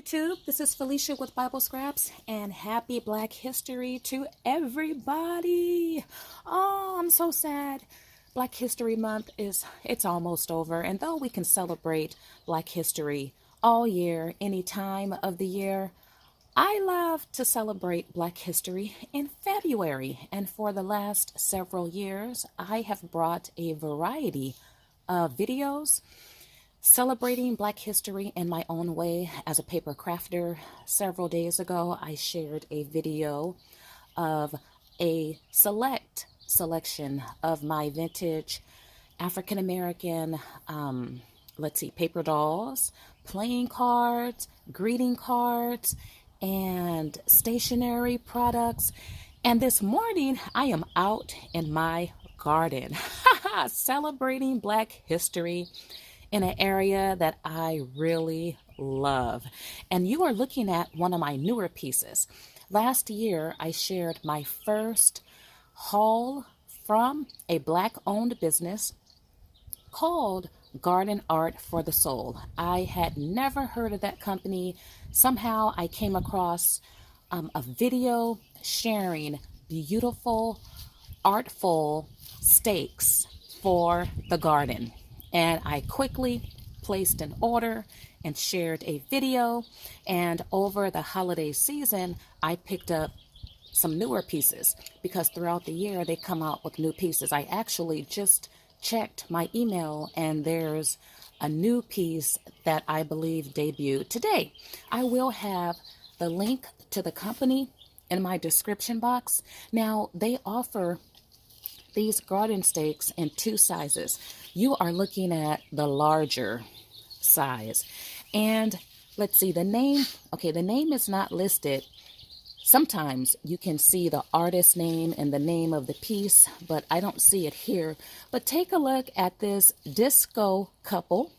YouTube, this is Felicia with Bible Scraps, and happy Black History to everybody. Oh, I'm so sad. Black History Month it's almost over, and though we can celebrate Black History all year, any time of the year, I love to celebrate Black History in February, and for the last several years, I have brought a variety of videos celebrating Black history in my own way as a paper crafter. Several days ago, I shared a video of a selection of my vintage African American, paper dolls, playing cards, greeting cards, and stationery products. And this morning, I am out in my garden celebrating Black history in an area that I really love. And you are looking at one of my newer pieces. Last year, I shared my first haul from a Black-owned business called Garden Art for the Soul. I had never heard of that company. Somehow I came across a video sharing beautiful, artful stakes for the garden. And I quickly placed an order and shared a video. And over the holiday season, I picked up some newer pieces because throughout the year they come out with new pieces. I actually just checked my email and there's a new piece that I believe debuted today. I will have the link to the company in my description box. Now, they offer these garden stakes in two sizes. You are looking at the larger size. And let's see, the name is not listed. Sometimes you can see the artist name and the name of the piece, but I don't see it here. But take a look at this disco couple.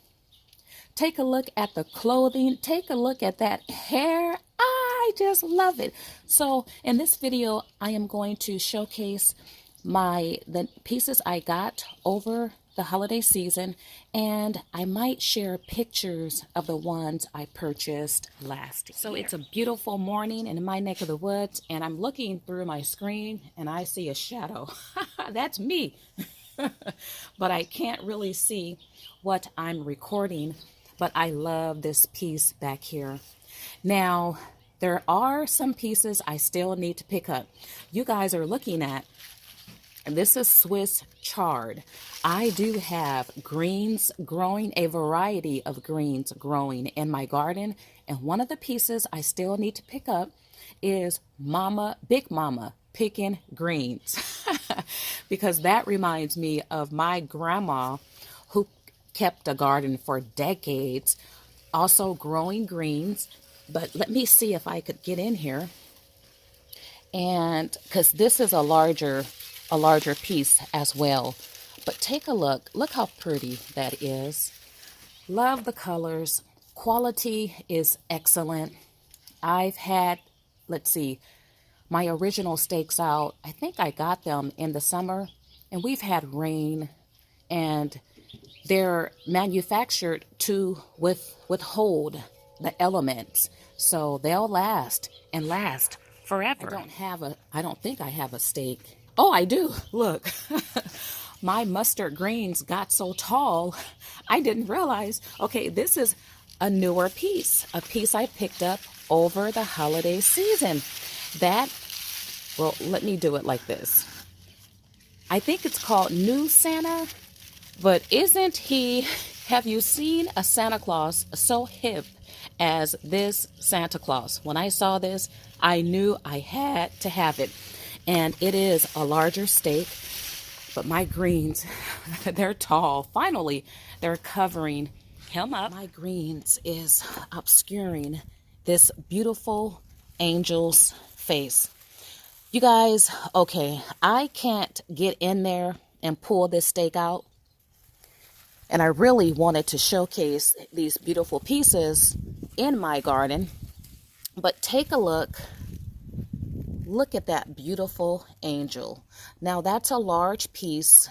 Take a look at the clothing. Take a look at that hair. I just love it. So in this video, I am going to showcase the pieces I got over the holiday season, and I might share pictures of the ones I purchased last year. So it's a beautiful morning in my neck of the woods, and I'm looking through my screen and I see a shadow. That's me. But I can't really see what I'm recording, but I love this piece back here. Now, there are some pieces I still need to pick up. You guys are looking at, and this is Swiss chard. I do have greens growing, a variety of greens growing in my garden. And one of the pieces I still need to pick up is Big Mama picking greens. Because that reminds me of my grandma who kept a garden for decades, also growing greens. But let me see if I could get in here. And because this is a larger piece as well. But take a look how pretty that is. Love the colors. Quality is excellent. I've had, my original stakes out. I think I got them in the summer, and we've had rain, and they're manufactured to withhold the elements, so they'll last and last forever. I don't think I have a stake. Oh, I do. Look, my mustard greens got so tall, I didn't realize. Okay, this is a newer piece, a piece I picked up over the holiday season. Let me do it like this. I think it's called New Santa, but have you seen a Santa Claus so hip as this Santa Claus? When I saw this, I knew I had to have it. And it is a larger stake, but my greens, they're tall. Finally, they're covering him up. My greens is obscuring this beautiful angel's face. You guys, okay, I can't get in there and pull this stake out. And I really wanted to showcase these beautiful pieces in my garden. But take a look. Look at that beautiful angel. Now that's a large piece.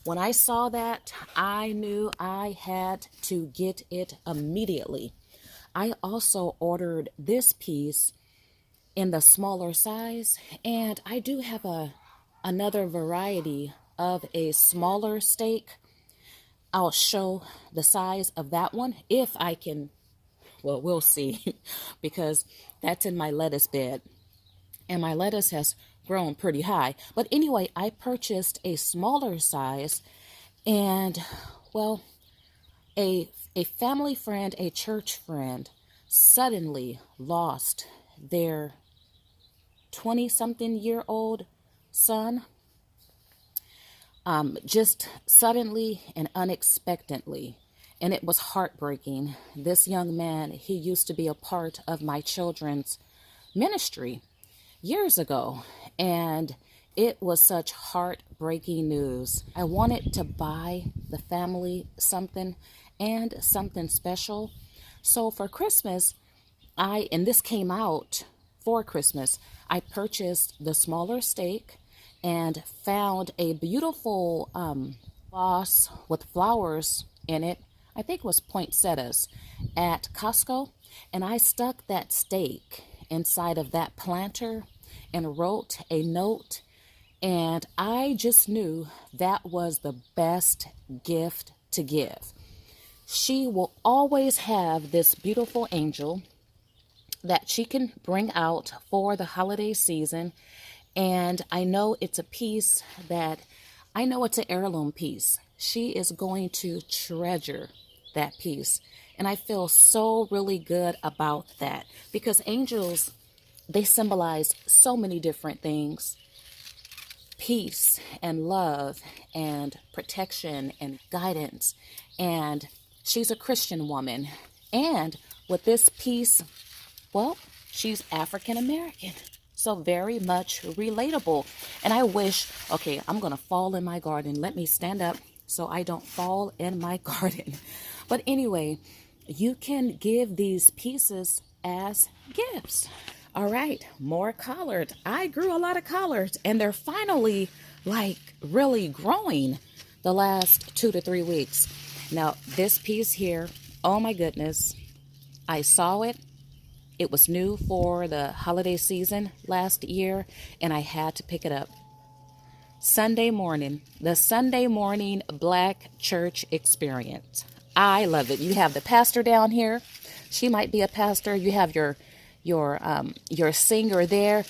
When I saw that, I knew I had to get it immediately. I also ordered this piece in the smaller size, and I do have another variety of a smaller steak. I'll show the size of that one if I can. Well, we'll see because that's in my lettuce bed, and my lettuce has grown pretty high. But anyway, I purchased a smaller size, and well, a family friend, a church friend, suddenly lost their 20-something-year-old son, just suddenly and unexpectedly. And it was heartbreaking. This young man, he used to be a part of my children's ministry years ago, and it was such heartbreaking news. I wanted to buy the family something and something special. So for Christmas, and this came out for Christmas, I purchased the smaller steak and found a beautiful vase with flowers in it. I think it was poinsettias at Costco. And I stuck that steak inside of that planter and wrote a note. And I just knew that was the best gift to give. She will always have this beautiful angel that she can bring out for the holiday season. And I know it's a piece that, I know it's an heirloom piece. She is going to treasure that piece. And I feel so really good about that because angels, they symbolize so many different things. Peace and love and protection and guidance. And she's a Christian woman. And with this piece, well, she's African American. So very much relatable. And I wish, okay, I'm going to fall in my garden. Let me stand up so I don't fall in my garden. But anyway, you can give these pieces as gifts. All right, more collards. I grew a lot of collards, and they're finally like really growing the last 2 to 3 weeks. Now, this piece here, oh my goodness, I saw it. It was new for the holiday season last year, and I had to pick it up. Sunday morning, the Sunday morning Black church experience. I love it. You have the pastor down here. She might be a pastor. You have your singer there.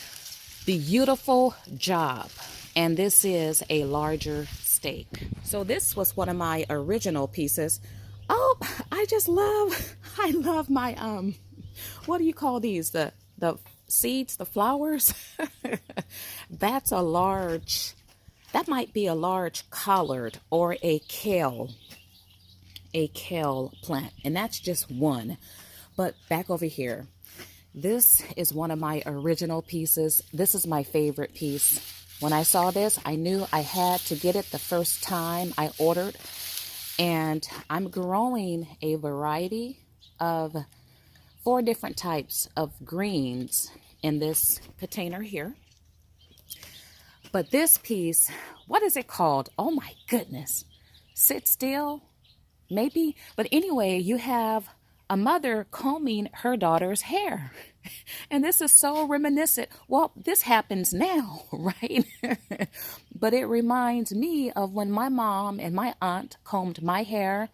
Beautiful job. And this is a larger steak. So this was one of my original pieces. Oh, I love my what do you call these? The seeds, the flowers? That might be a large collard or a kale plant. And that's just one. But back over here, this is one of my original pieces. This is my favorite piece. When I saw this, I knew I had to get it the first time I ordered. And I'm growing a variety of 4 different types of greens in this container here. But this piece, what is it called? Oh my goodness. Sit still, maybe. But anyway, you have a mother combing her daughter's hair. And this is so reminiscent. Well, this happens now, right? But it reminds me of when my mom and my aunt combed my hair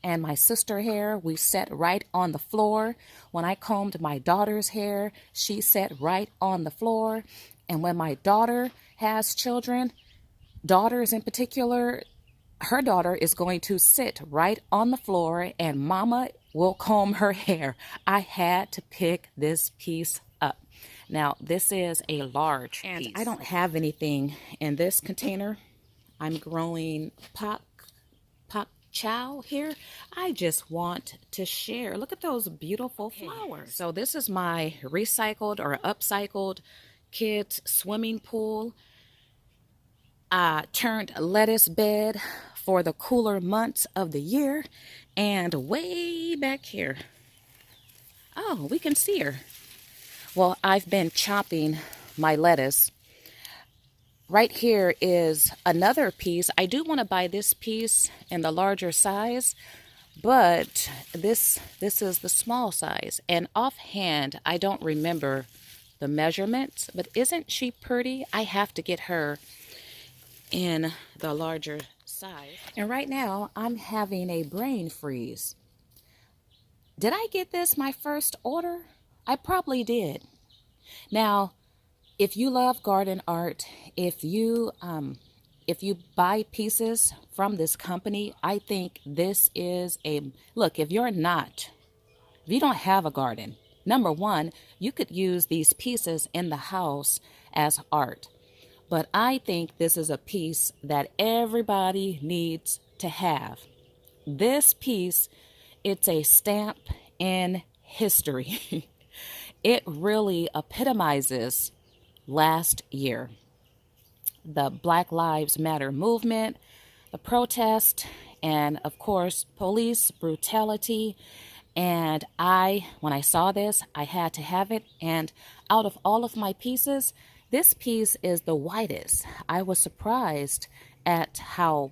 and my sister's hair. We sat right on the floor. When I combed my daughter's hair, she sat right on the floor. And when my daughter has children, daughters in particular, her daughter is going to sit right on the floor and mama will comb her hair. I had to pick this piece up. Now, this is a large piece. I don't have anything in this container. I'm growing pak chow here. I just want to share. Look at those beautiful flowers. So this is my recycled or upcycled kids swimming pool. I turned lettuce bed for the cooler months of the year. And way back here, oh, we can see her. Well, I've been chopping my lettuce. Right here is another piece. I do want to buy this piece in the larger size, But this is the small size. And offhand, I don't remember the measurements, but isn't she pretty? I have to get her in the larger size. And right now, I'm having a brain freeze. Did I get this my first order? I probably did. Now, if you love garden art, if you buy pieces from this company, I think this is a look. If you don't have a garden, number one, you could use these pieces in the house as art. But I think this is a piece that everybody needs to have. This piece, it's a stamp in history. It really epitomizes last year. The Black Lives Matter movement, the protest, and of course, police brutality. And when I saw this, I had to have it. And out of all of my pieces, this piece is the widest. I was surprised at how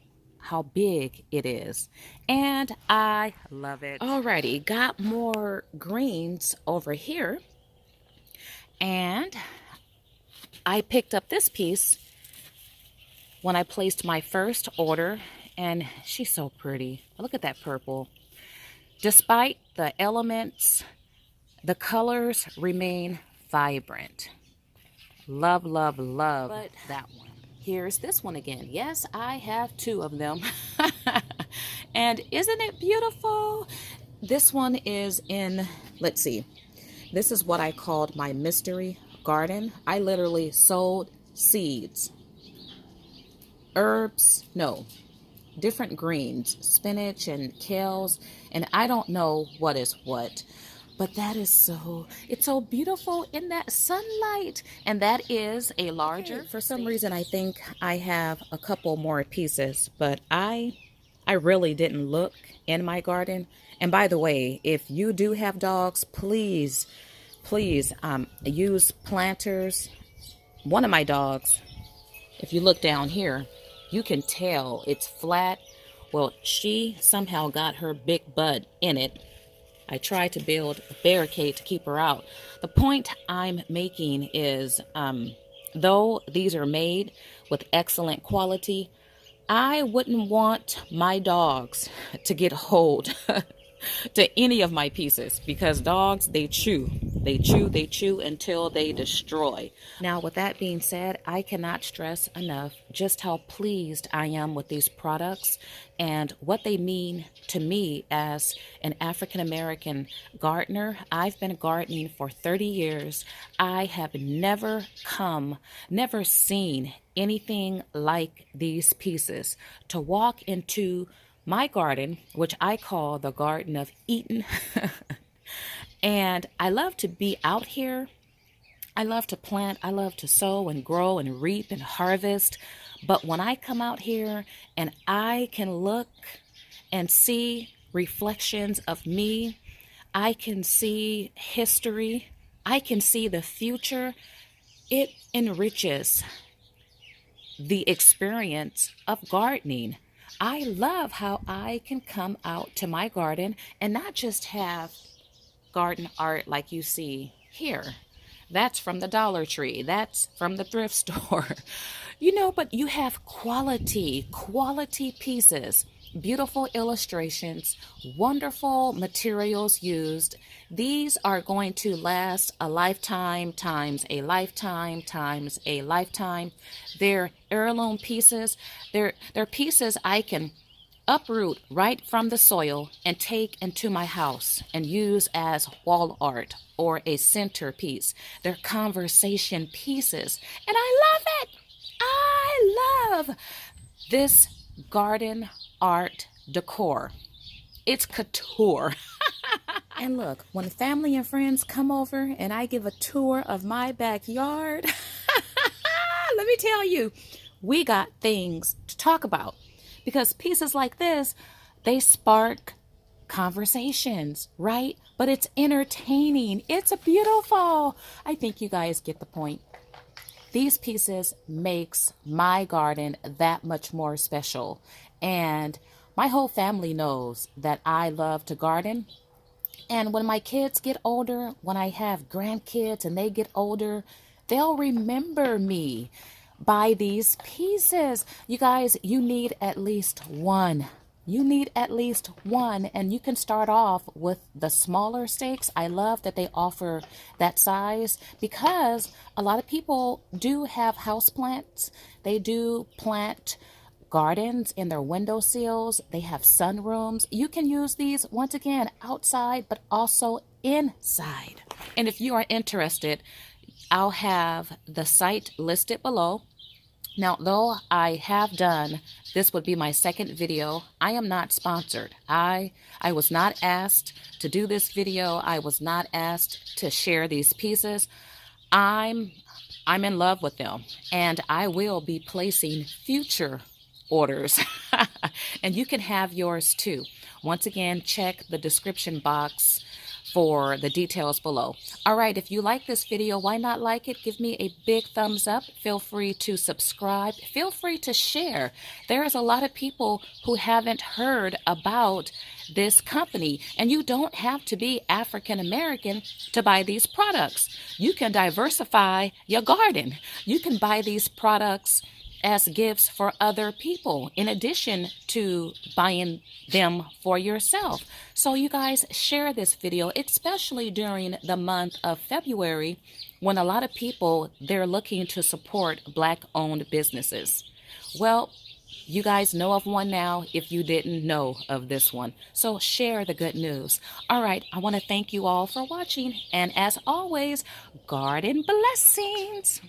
big it is, and I love it. Alrighty, got more greens over here, and I picked up this piece when I placed my first order, and she's so pretty. Look at that purple. Despite the elements, the colors remain vibrant. Love, love, love that one. Here's this one again. Yes, I have two of them. And isn't it beautiful? This one is in, let's see. This is what I called my mystery garden. I literally sowed seeds. Herbs, no, different greens, spinach and kales, and I don't know what is what. But that is it's so beautiful in that sunlight. And that is a larger. For some reason, I think I have a couple more pieces, but I really didn't look in my garden. And by the way, if you do have dogs, please use planters. One of my dogs, if you look down here, you can tell it's flat. Well, she somehow got her big butt in it. I tried to build a barricade to keep her out. The point I'm making is, though these are made with excellent quality, I wouldn't want my dogs to get hold to any of my pieces, because dogs, they chew until they destroy. Now, with that being said, I cannot stress enough just how pleased I am with these products and what they mean to me as an African American gardener. I've been gardening for 30 years. I have never seen anything like these pieces. To walk into my garden, which I call the Garden of Eden, and I love to be out here. I love to plant, I love to sow and grow and reap and harvest. But when I come out here and I can look and see reflections of me, I can see history, I can see the future, it enriches the experience of gardening. I love how I can come out to my garden and not just have garden art like you see here. That's from the Dollar Tree. That's from the thrift store. But you have quality pieces, beautiful illustrations, wonderful materials used. These are going to last a lifetime times a lifetime times a lifetime. They're heirloom pieces. They're pieces I can uproot right from the soil and take into my house and use as wall art or a centerpiece. They're conversation pieces. And I love it. I love this garden art decor. It's couture. And look, when family and friends come over and I give a tour of my backyard, let me tell you, we got things to talk about. Because pieces like this, they spark conversations, right? But it's entertaining. It's beautiful. I think you guys get the point. These pieces makes my garden that much more special. And My whole family knows that I love to garden. And when my kids get older, when I have grandkids and they get older, they'll remember me by these pieces. You guys, you need at least one. You need at least one, and you can start off with the smaller stakes. I love that they offer that size because a lot of people do have house plants. They do plant gardens in their windowsills. They have sunrooms. You can use these once again outside, but also inside. And if you are interested, I'll have the site listed below. Now, though I have done, this would be my second video, I am not sponsored. I was not asked to do this video. I was not asked to share these pieces. I'm in love with them, and I will be placing future orders. And you can have yours too. Once again, check the description box for the details below. All right, if you like this video, why not like it? Give me a big thumbs up. Feel free to subscribe. Feel free to share. There is a lot of people who haven't heard about this company, and you don't have to be African American to buy these products. You can diversify your garden. You can buy these products as gifts for other people in addition to buying them for yourself. So you guys, share this video, especially during the month of February when a lot of people, they're looking to support Black-owned businesses. Well, you guys know of one now if you didn't know of this one. So share the good news. All right, I want to thank you all for watching, and as always, garden blessings.